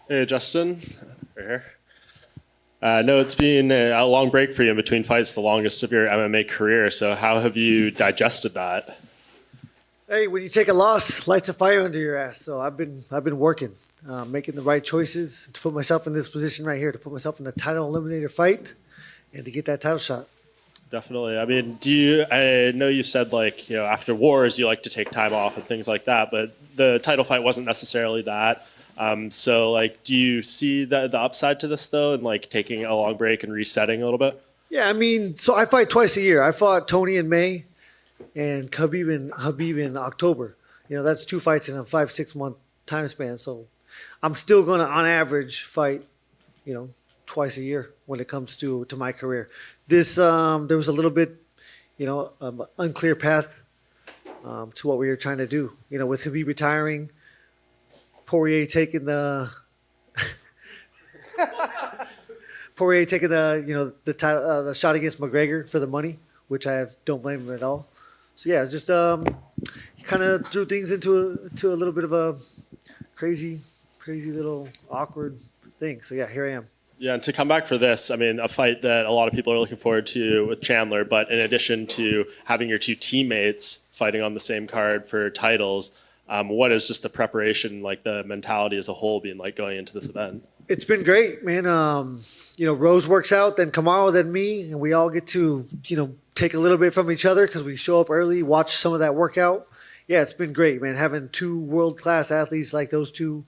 Hey, Justin. Right here. I know it's been a long break for you in between fights, the longest of your MMA career. So, how have you digested that? Hey, when you take a loss, lights a fire under your ass. So I've been working, making the right choices to put myself in this position right here, to put myself in a title eliminator fight, and to get that title shot. Definitely. I mean, I know you said, like, after wars, you like to take time off and things like that, but the title fight wasn't necessarily that. So, like, do you see the upside to this, though, and, like, taking a long break and resetting a little bit? Yeah, I mean, so I fight twice a year. I fought Tony in May and Habib in October. That's two fights in a 5 6 month time span. So I'm still gonna, on average, fight, twice a year when it comes to my career. This there was a little bit, unclear path to what we were trying to do. With Habib retiring, Poirier taking the Poirier taking the title, the shot against McGregor for the money, which don't blame him at all. So yeah, just he kind of threw things into a little bit of a crazy little awkward thing. So yeah, here I am. Yeah, and to come back for this, I mean, a fight that a lot of people are looking forward to with Chandler, but in addition to having your two teammates fighting on the same card for titles, what is just the preparation, like the mentality as a whole being like going into this event? It's been great, man. Rose works out, then Kamaru, then me, and we all get to, take a little bit from each other because we show up early, watch some of that workout. Yeah, it's been great, man. Having two world-class athletes like those two,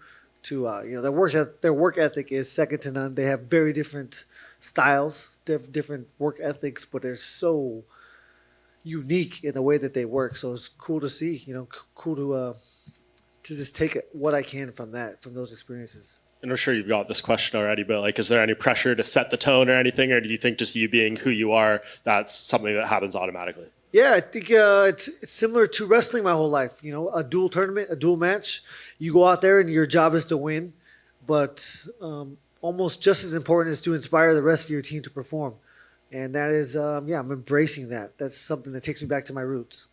their work ethic is second to none. They have very different styles, different work ethics, but they're so unique in the way that they work. So it's cool to see, cool to just take what I can from those experiences. And I'm sure you've got this question already, but like, is there any pressure to set the tone or anything, or do you think just you being who you are, that's something that happens automatically? Yeah, I think it's similar to wrestling my whole life. A dual tournament, a dual match. You go out there and your job is to win, but almost just as important is to inspire the rest of your team to perform. And that is, I'm embracing that. That's something that takes me back to my roots.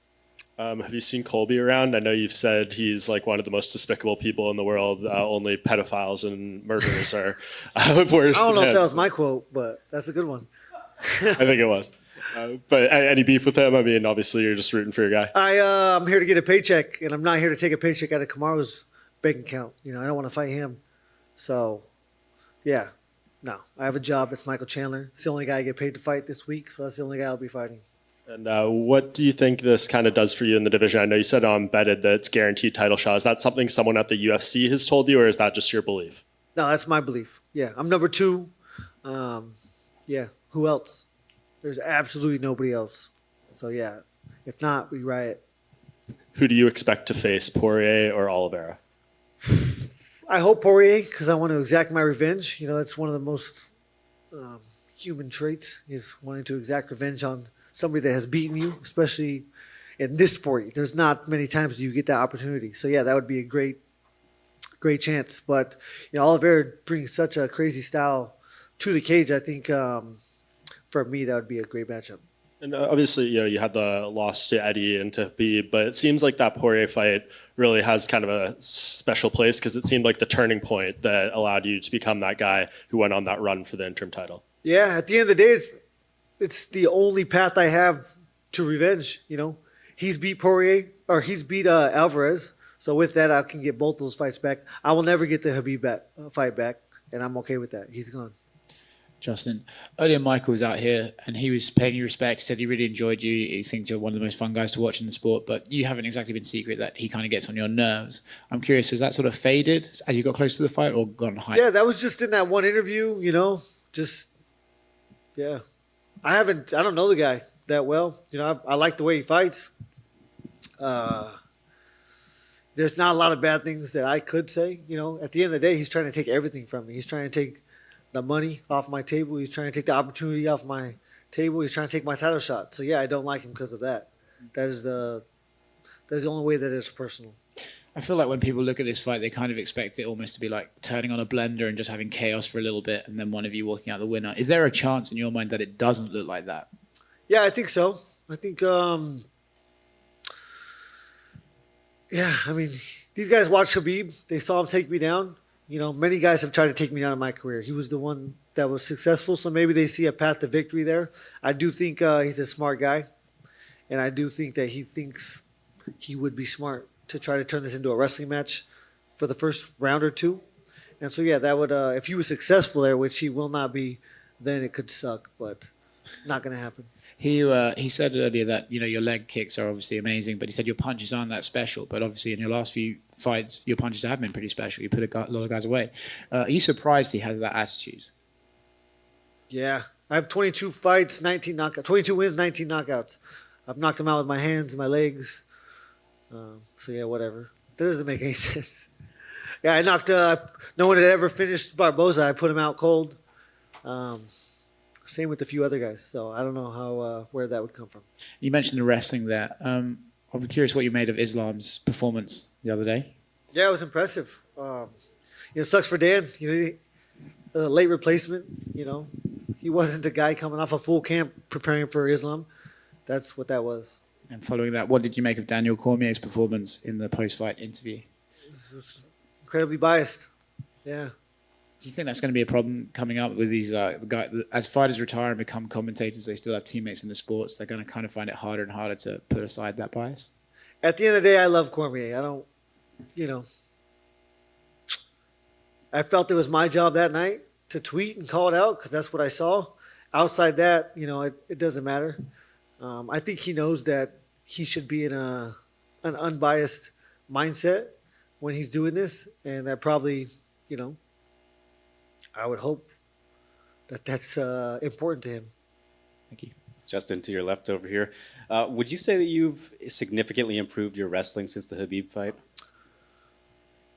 Have you seen Colby around? I know you've said he's like one of the most despicable people in the world. Only pedophiles and murderers are worse. I don't know if that was my quote, but that's a good one. I think it was. But any beef with him? I mean, obviously you're just rooting for your guy. I'm here to get a paycheck, and I'm not here to take a paycheck out of Kamaru's bank account. I don't want to fight him. So, yeah, no. I have a job. It's Michael Chandler. It's the only guy I get paid to fight this week, so that's the only guy I'll be fighting. And what do you think this kind of does for you in the division? I know you said on Betted that it's guaranteed title shot. Is that something someone at the UFC has told you, or is that just your belief? No, that's my belief. Yeah, I'm number 2. Yeah, who else? There's absolutely nobody else. So yeah, if not, we riot. Who do you expect to face, Poirier or Oliveira? I hope Poirier, because I want to exact my revenge. That's one of the most human traits, is wanting to exact revenge on somebody that has beaten you, especially in this sport. There's not many times you get that opportunity. So yeah, that would be a great chance. But Oliveira brings such a crazy style to the cage. I think for me that would be a great matchup. And obviously, you had the loss to Eddie and to Habib, but it seems like that Poirier fight really has kind of a special place because it seemed like the turning point that allowed you to become that guy who went on that run for the interim title. Yeah, at the end of the day, it's the only path I have to revenge. He's beat Poirier, or he's beat Alvarez. So with that, I can get both those fights back. I will never get the Habib fight back, and I'm okay with that. He's gone. Justin, earlier Michael was out here and he was paying you respect. He said he really enjoyed you. He thinks you're one of the most fun guys to watch in the sport, but you haven't exactly been secret that he kind of gets on your nerves. I'm curious, has that sort of faded as you got close to the fight or gone high? Yeah, that was just in that one interview, yeah. I don't know the guy that well. I like the way he fights. There's not a lot of bad things that I could say. At the end of the day, he's trying to take everything from me. He's trying to take the money off my table. He's trying to take the opportunity off my table. He's trying to take my title shot. So yeah, I don't like him because of that. That's the only way that it's personal. I feel like when people look at this fight, they kind of expect it almost to be like turning on a blender and just having chaos for a little bit and then one of you walking out the winner. Is there a chance in your mind that it doesn't look like that? Yeah, I think so. I think, yeah, I mean, these guys watched Khabib. They saw him take me down. You know, many guys have tried to take me down in my career. He was the one that was successful, so maybe they see a path to victory there. I do think he's a smart guy, and I do think that he thinks he would be smart to try to turn this into a wrestling match for the first round or two. And so, yeah, that would if he was successful there, which he will not be, then it could suck, but not going to happen. He said earlier that your leg kicks are obviously amazing, but he said your punches aren't that special. But obviously, in your last few fights, your punches have been pretty special. You put a lot of guys away. Are you surprised he has that attitude? Yeah, I have 22 fights, 19 knockouts, 22 wins, 19 knockouts. I've knocked him out with my hands, my legs. So yeah, whatever. That doesn't make any sense. Yeah, I knocked. No one had ever finished Barboza. I put him out cold. Same with a few other guys. So I don't know how where that would come from. You mentioned the wrestling there. I'm curious what you made of Islam's performance the other day. Yeah, it was impressive. It sucks for Dan. A late replacement. He wasn't the guy coming off a full camp preparing for Islam. That's what that was. And following that, what did you make of Daniel Cormier's performance in the post-fight interview? It was incredibly biased. Yeah. Do you think that's going to be a problem coming up with these guys? As fighters retire and become commentators, they still have teammates in the sports. They're going to kind of find it harder and harder to put aside that bias. At the end of the day, I love Cormier. I don't, I felt it was my job that night to tweet and call it out because that's what I saw. Outside that, it doesn't matter. I think he knows that he should be in an unbiased mindset when he's doing this, and that probably, I would hope that that's important to him. Thank you. Justin, to your left over here. Would you say that you've significantly improved your wrestling since the Khabib fight?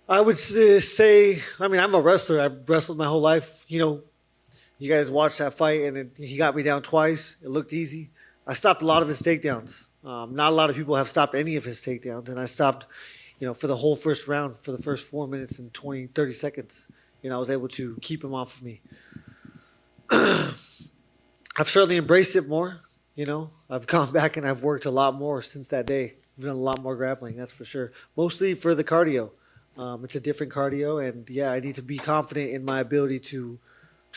I would say, I'm a wrestler. I've wrestled my whole life. You guys watched that fight, and he got me down twice. It looked easy. I stopped a lot of his takedowns. Not a lot of people have stopped any of his takedowns, and I stopped, for the whole first round, for the first 4 minutes and 30 seconds. I was able to keep him off of me. I've certainly embraced it more. I've gone back and I've worked a lot more since that day. I've done a lot more grappling, that's for sure. Mostly for the cardio. It's a different cardio, and yeah, I need to be confident in my ability to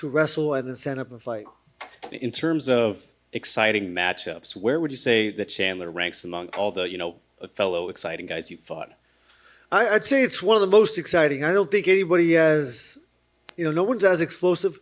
wrestle and then stand up and fight. In terms of exciting matchups, where would you say that Chandler ranks among all the fellow exciting guys you've fought? I'd say it's one of the most exciting. I don't think anybody has, no one's as explosive.